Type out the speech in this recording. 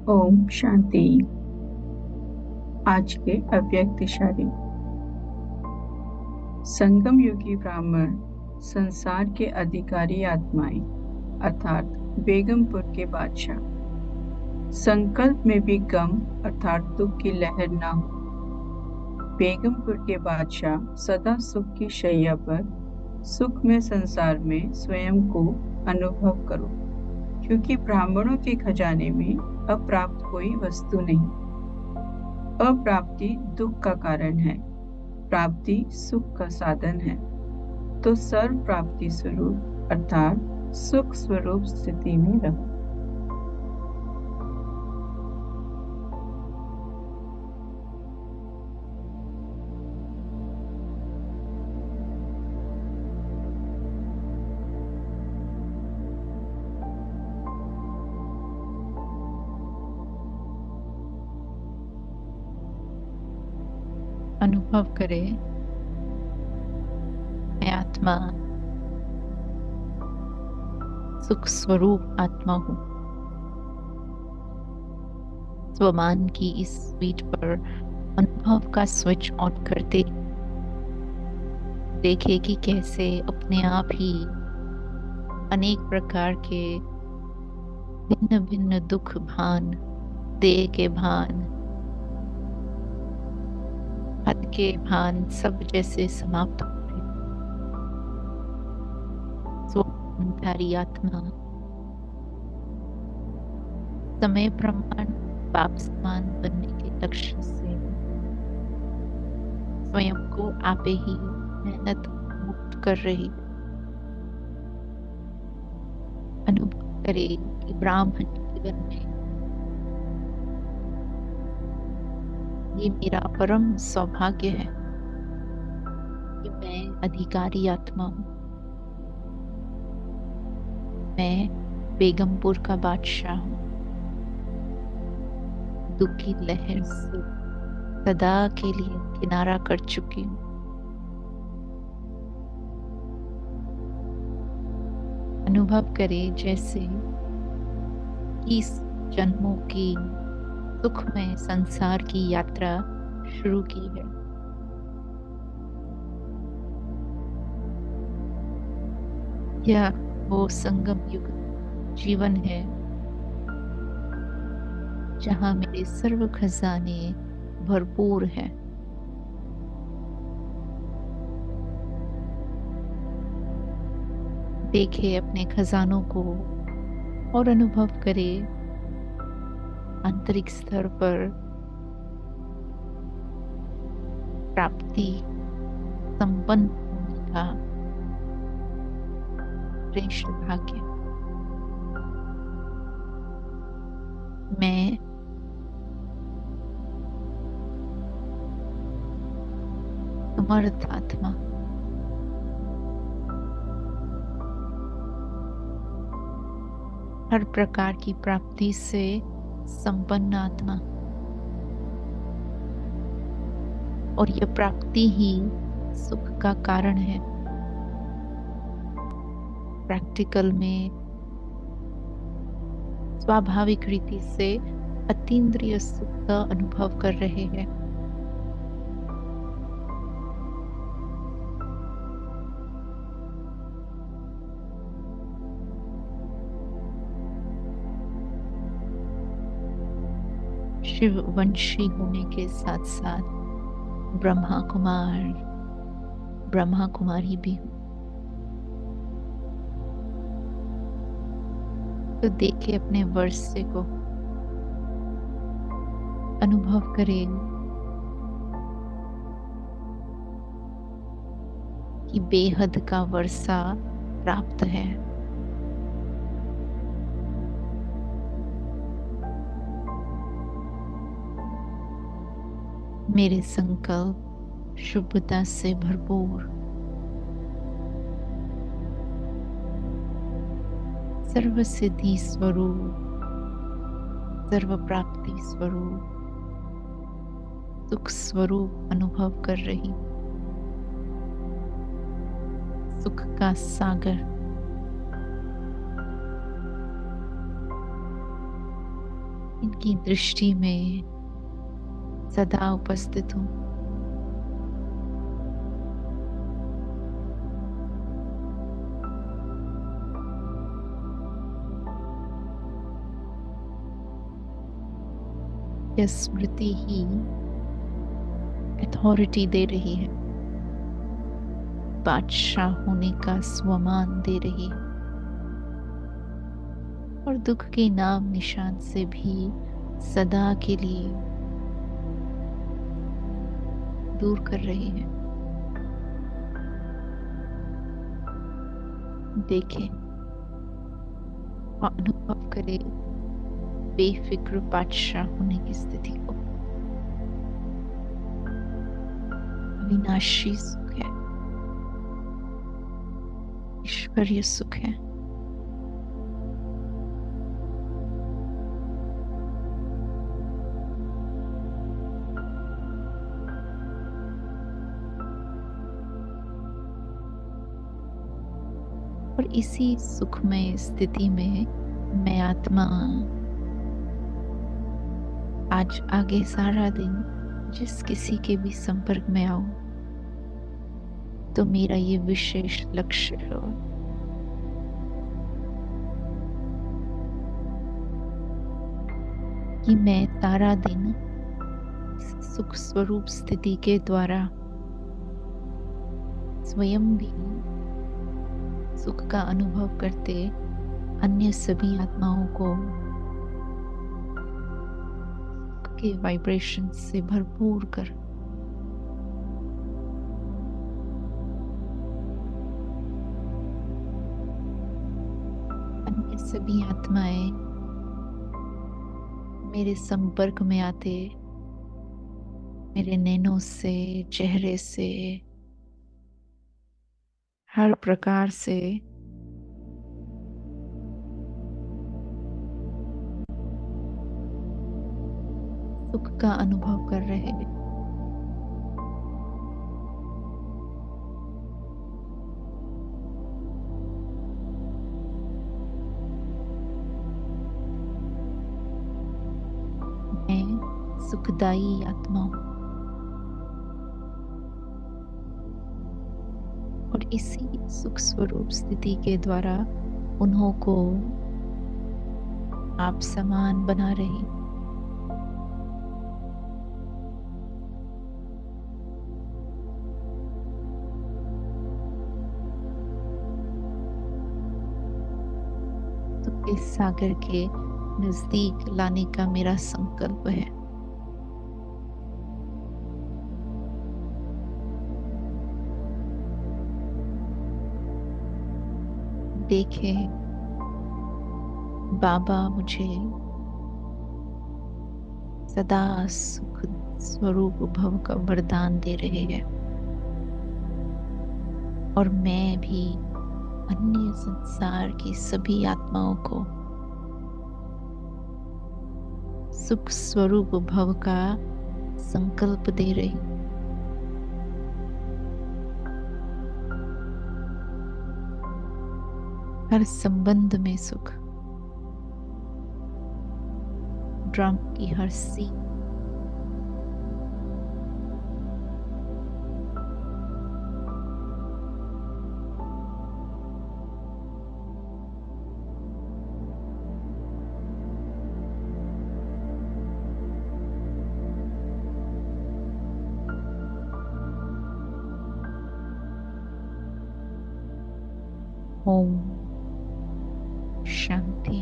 ओम शांति। आज के अव्यक्त इशारे। संगम युगी ब्राह्मण संसार के अधिकारी आत्माएं अर्थात बेगमपुर के बादशाह। संकल्प में भी गम अर्थात दुख की लहर ना हो। बेगमपुर के बादशाह सदा सुख की शैया पर सुख में संसार में स्वयं को अनुभव करो, क्योंकि ब्राह्मणों के खजाने में अप्राप्त कोई वस्तु नहीं। अप्राप्ति दुख का कारण है, प्राप्ति सुख का साधन है। तो सर्व प्राप्ति स्वरूप अर्थात सुख स्वरूप स्थिति में रहो। अनुभव करें, मैं आत्मा सुख स्वरूप आत्मा हूँ। स्वमान की इस स्विच पर अनुभव का स्विच ऑन करते देखे कि कैसे अपने आप ही अनेक प्रकार के भिन्न भिन्न दुख भान, देह के भान, हद के भान सब जैसे समाप्त हो रहे। स्वधारी आत्मा समय प्रमाण बाप समान बनने के लक्ष्य से स्वयं को आपे ही मेहनत मुक्त कर रही। अनुभव करे कि ब्राह्मण जीवन में ये मेरा परम सौभाग्य है कि मैं अधिकारी आत्मा हूँ। मैं बेगमपुर का बादशाह हूँ। दुख की लहर से सदा के लिए किनारा कर चुकी हूँ। अनुभव करे जैसे 20 जन्मों की सुखमय संसार की यात्रा शुरू की है। यह वो संगम युग जीवन है जहां मेरे सर्व खजाने भरपूर हैं। देखे अपने खजानों को और अनुभव करे आंतरिक स्तर पर प्राप्ति संपन्न होने का श्रेष्ठ भाग्य। मैं समर्थ आत्मा, हर प्रकार की प्राप्ति से संपन्न आत्मा, और यह प्राप्ति ही सुख का कारण है। प्रैक्टिकल में स्वाभाविक रीति से अतीन्द्रिय सुख का अनुभव कर रहे हैं। शिव वंशी होने के साथ साथ ब्रह्मा कुमार, ब्रह्मा कुमारी भी हूं। तो देखे अपने वर्षे को, अनुभव करें कि बेहद का वर्षा प्राप्त है। मेरे संकल्प शुभता से भरपूर, सर्व सिद्धि स्वरूप, सर्व प्राप्ति स्वरूप, सुख स्वरूप अनुभव कर रही। सुख का सागर इन उनकी दृष्टि में सदा उपस्थित हूँ। यह स्मृति ही अथॉरिटी दे रही है, बादशाह होने का स्वमान दे रही है, और दुख के नाम निशान से भी सदा के लिए दूर कर रही है। देखें और अनुभव करें बेफिक्र बादशाह होने की स्थिति को। अविनाशी सुख है, ईश्वरीय सुख है। और इसी सुखमय स्थिति में मैं आत्मा आज आगे सारा दिन जिस किसी के भी संपर्क में आऊं तो मेरा ये विशेष लक्ष्य हो कि मैं सारा दिन सुख स्वरूप स्थिति के द्वारा स्वयं भी सुख का अनुभव करते अन्य सभी आत्माओं को के वाइब्रेशन से भरपूर कर अन्य सभी आत्माएं मेरे संपर्क में आते मेरे नैनों से, चेहरे से, हर प्रकार से सुख का अनुभव कर रहे हैं। मैं सुखदायी आत्मा हूं और इसी सुख स्वरूप स्थिति के द्वारा उन्हों को आप समान बना रही। इस सागर के नजदीक लाने का मेरा संकल्प है। देखे बाबा मुझे सदा सुख स्वरूप भव का वरदान दे रहे हैं और मैं भी अन्य संसार की सभी आत्माओं को सुख स्वरूप भव का संकल्प दे रही। हर संबंध में सुख, ड्रम की हर सी, ओम शांति।